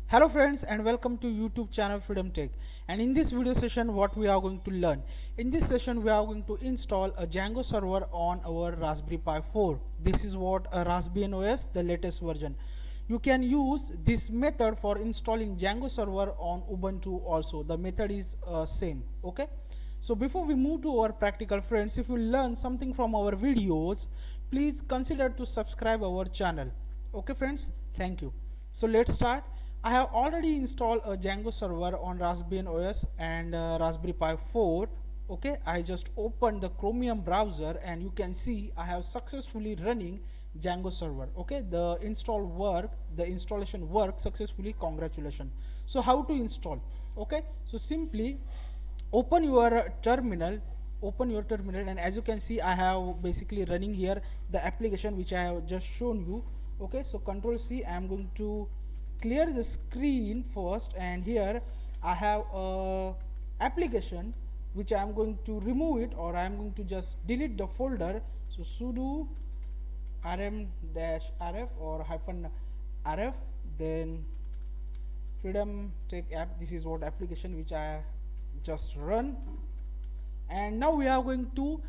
Hello friends and welcome to YouTube channel Freedom Tech. And in this video session what we are going to learn. In this session we are going to install a Django server on our Raspberry Pi 4. This is what a Raspbian OS, the latest version. You can use this method for installing Django server on Ubuntu also. The method is same. Okay. So before we move to our practical friends, if you learn something from our videos, please consider to subscribe our channel. Okay friends, thank you. So let's start. I have already installed a Django server on Raspbian OS and Raspberry Pi 4. Okay, I just opened the Chromium browser and you can see I have successfully running Django server. Okay, the installation worked successfully. Congratulations. So how to install? Okay, so simply open your terminal and as you can see I have basically running here the application which I have just shown you. Okay, so control C. I am going to clear the screen first, and here I have a application which I am going to remove it, or I am going to just delete the folder. So sudo rm-rf or hyphen rf, then Freedom Tech app. This is what application which I just run. And now we are going to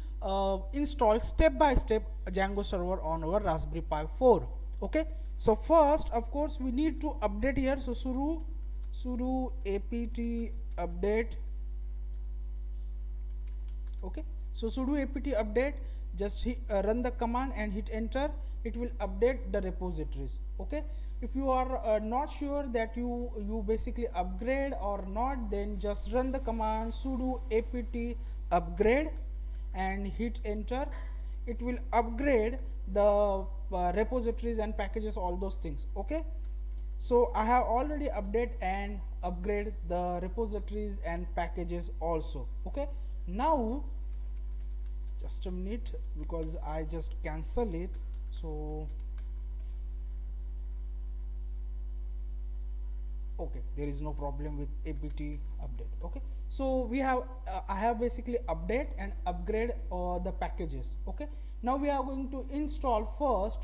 install step by step Django server on our Raspberry Pi 4. Okay, so first of course we need to update here. So sudo apt update. Okay, so sudo apt update, just run the command and hit enter. It will update the repositories. Okay, if you are not sure that you basically upgrade or not, then just run the command sudo apt upgrade and hit enter. It will upgrade the repositories and packages, all those things. Okay, so I have already update and upgrade the repositories and packages also. Okay, now just a minute because I just cancel it. So okay, there is no problem with apt update. Okay, so we have I have basically update and upgrade the packages. Okay, now we are going to install first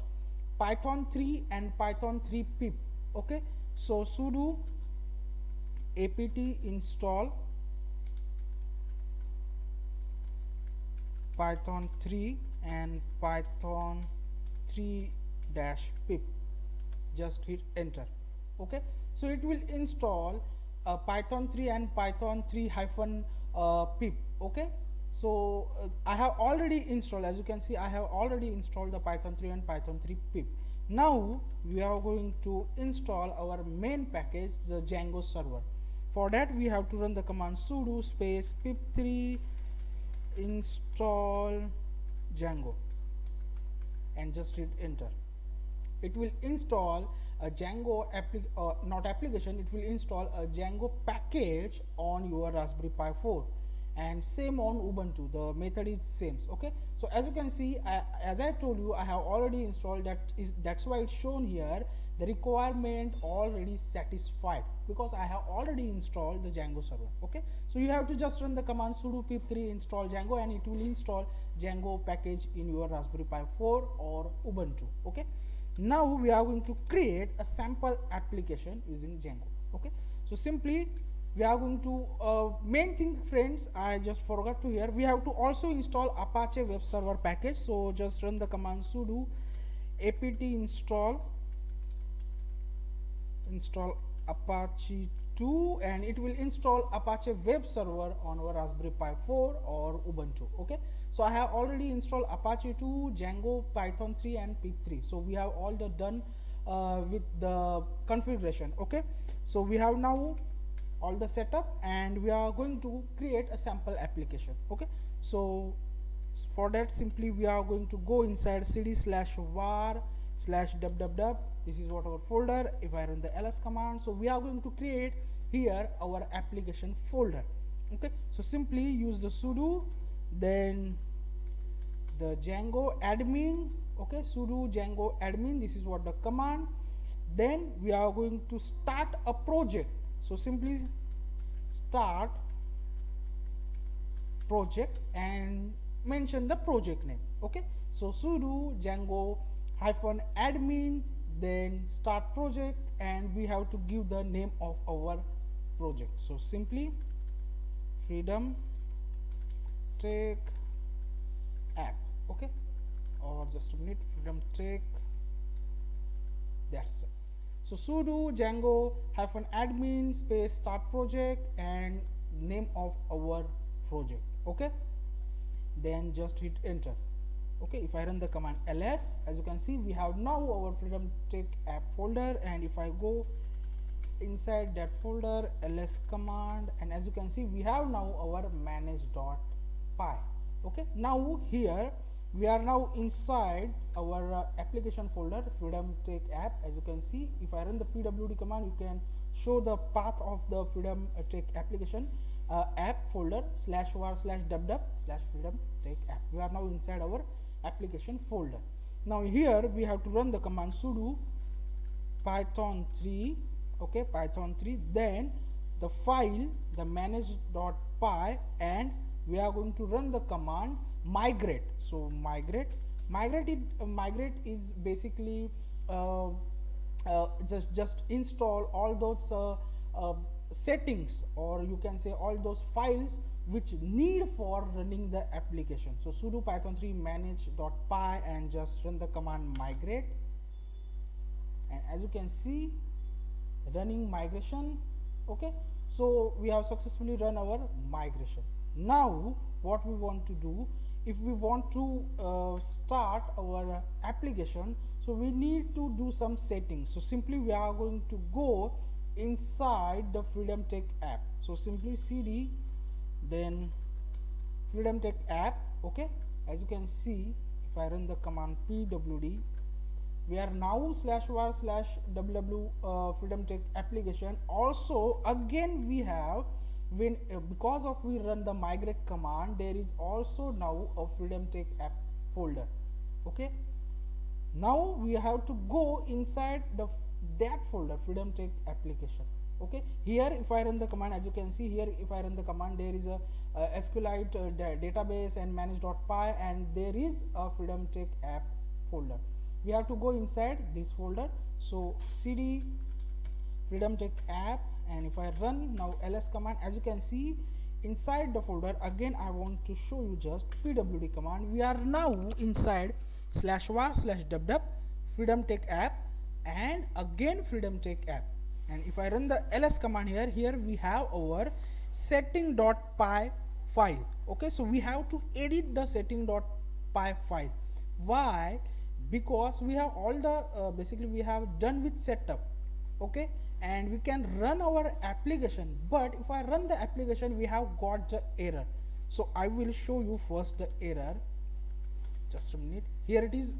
python 3 and python 3 pip. Okay, so sudo apt install python 3 and python 3 dash pip, just hit enter. Okay, so it will install python 3 and python 3 hyphen pip. Okay, so I have already installed, as you can see I have already installed the python 3 and python 3 pip. Now we are going to install our main package, the Django server. For that we have to run the command sudo space pip3 install Django and just hit enter. It will install a Django not application, it will install a Django package on your Raspberry Pi 4, and same on Ubuntu, the method is same. Okay, so as you can see, as I told you, I have already installed that's why it's shown here the requirement already satisfied, because I have already installed the Django server. Okay, so you have to just run the command sudo pip3 install Django and it will install Django package in your Raspberry Pi 4 or Ubuntu. Okay, now we are going to create a sample application using Django. Okay, so simply we are going to main thing friends, I just forgot to here, we have to also install Apache web server package. So just run the command sudo apt install Apache 2 and it will install Apache web server on our Raspberry Pi 4 or Ubuntu. Okay, so I have already installed Apache 2, Django, Python 3 and pip3. So we have all the done with the configuration. Okay, so we have now all the setup and we are going to create a sample application. Okay, so for that simply we are going to go inside cd/var/www. This is what our folder. If I run the ls command, so we are going to create here our application folder. Okay, so simply use the sudo, then the Django admin. Okay, sudo Django admin, this is what the command. Then we are going to start a project. So simply start project and mention the project name. Okay, so sudo Django hyphen admin then start project, and we have to give the name of our project. So simply freedom tech app. Okay, or just a minute, freedom tech, that's it. So sudo django hyphen admin space start project and name of our project. Okay, then just hit enter. Okay, if I run the command ls, as you can see, we have now our freedom tech app folder, and if I go inside that folder, ls command, and as you can see, we have now our manage.py. Okay, now here we are now inside our application folder, freedom tech app. As you can see, if I run the pwd command, you can show the path of the freedom tech application app folder /var/www/freedom tech app. We are now inside our application folder. Now here we have to run the command sudo python 3. Okay, python 3, then the file, the manage.py, and we are going to run the command migrate. So migrate is basically just install all those settings, or you can say all those files which need for running the application. So sudo python 3 manage.py and just run the command migrate, and as you can see, running migration. Okay, so we have successfully run our migration. Now what we want to do, if we want to start our application, so we need to do some settings. So simply we are going to go inside the freedom tech app. So simply cd then freedom tech app. Okay, as you can see, if I run the command pwd, we are now /var/www freedom tech application. Also again we have, when because of we run the migrate command, there is also now a freedom tech app folder. Okay, now we have to go inside that folder, freedom tech application. Okay, here if I run the command, as you can see here, if I run the command, there is a SQLite database and manage.py, and there is a freedom tech app folder. We have to go inside this folder. So cd freedom tech app, and if I run now ls command, as you can see, inside the folder, again I want to show you just pwd command. We are now inside /var/www freedom tech app, and again freedom tech app. And if I run the ls command here, we have our setting.py file. Okay, so we have to edit the setting.py file. Why? Because we have all the basically we have done with setup. Okay, and we can run our application, but if I run the application, we have got the error. So I will show you first the error. Just a minute. Here it is.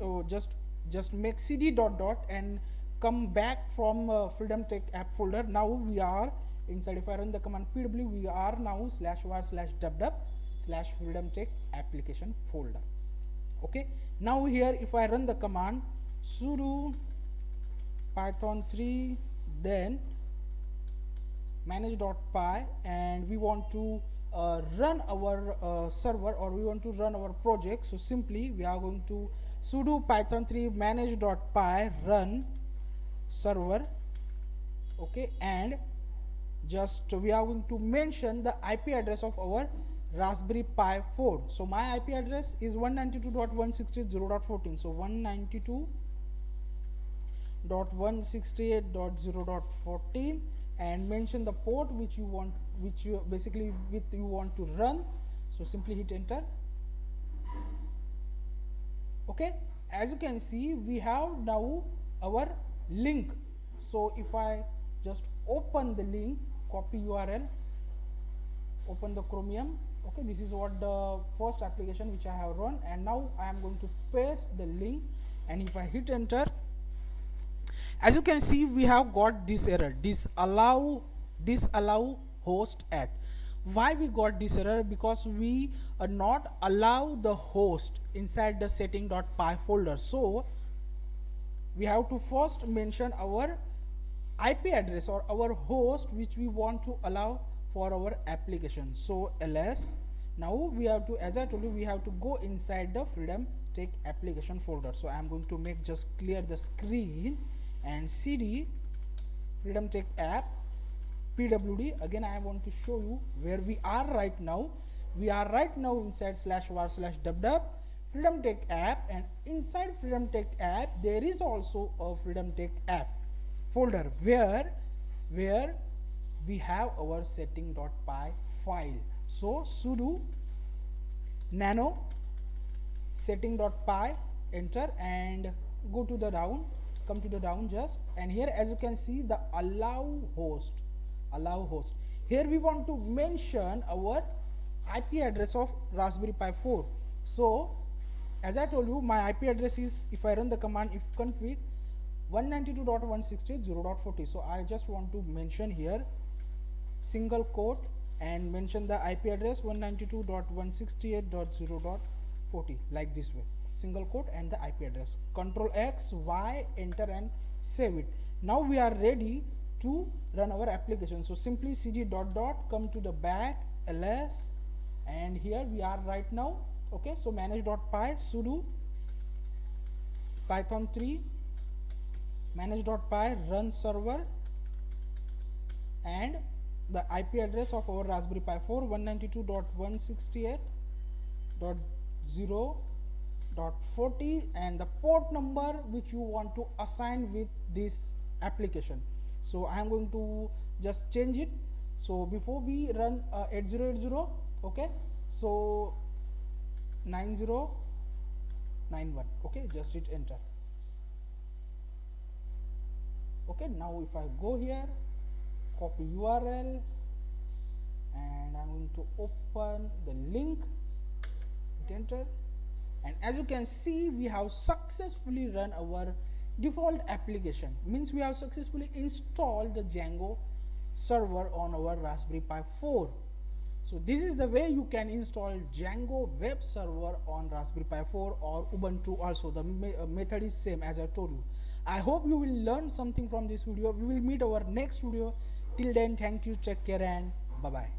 Just make cd dot dot and come back from freedom tech app folder. Now we are inside. If I run the command pw, we are now /var/www/freedom tech application folder. Okay, now here if I run the command sudo python 3 then manage.py, and we want to run our server, or we want to run our project, so simply we are going to sudo python 3 manage.py run server. Okay, and just we are going to mention the IP address of our Raspberry Pi 4. So my IP address is 192.168.0.14. So 192.168.0.14, and mention the port which you want, you want to run. So simply hit enter. Okay, as you can see, we have now our link. So if I just open the link, copy URL, open the Chromium. Okay, this is what the first application which I have run, and now I am going to paste the link, and if I hit enter, as you can see, we have got this error, disallow host at. Why we got this error? Because we are not allow the host inside the setting.py folder. So we have to first mention our IP address or our host which we want to allow for our application. So ls, now we have to, as I told you, we have to go inside the freedom tech application folder. So I am going to make just clear the screen, and cd Freedom Tech app pwd. Again I want to show you where we are right now. We are right now inside /var/www Freedom Tech app, and inside Freedom Tech app there is also a Freedom Tech app folder where we have our setting.py file. So sudo nano setting.py, enter and go to the down, come to the down just, and here as you can see the allow host. Here we want to mention our IP address of Raspberry Pi 4. So as I told you, my IP address is, if I run the command ifconfig 192.168.0.40, so I just want to mention here single quote and mention the IP address 192.168.0.40 like this way, single quote and the IP address. Control X, Y, enter and save it. Now we are ready to run our application. So simply cd dot dot, come to the back ls, and here we are right now. Okay, so manage.py sudo python 3 manage.py run server, and the IP address of our Raspberry Pi 4 192.168.0.40 and the port number which you want to assign with this application. So I am going to just change it. So before we run 8080, okay, so 9091, okay, just hit enter. Okay, now if I go here, copy URL, and I'm going to open the link, hit enter, and as you can see we have successfully run our default application. Means we have successfully installed the Django server on our Raspberry Pi 4. So this is the way you can install Django web server on Raspberry Pi 4 or Ubuntu also. The method is same as I told you. I hope you will learn something from this video. We will meet our next video. Till then, thank you, take care, and bye bye.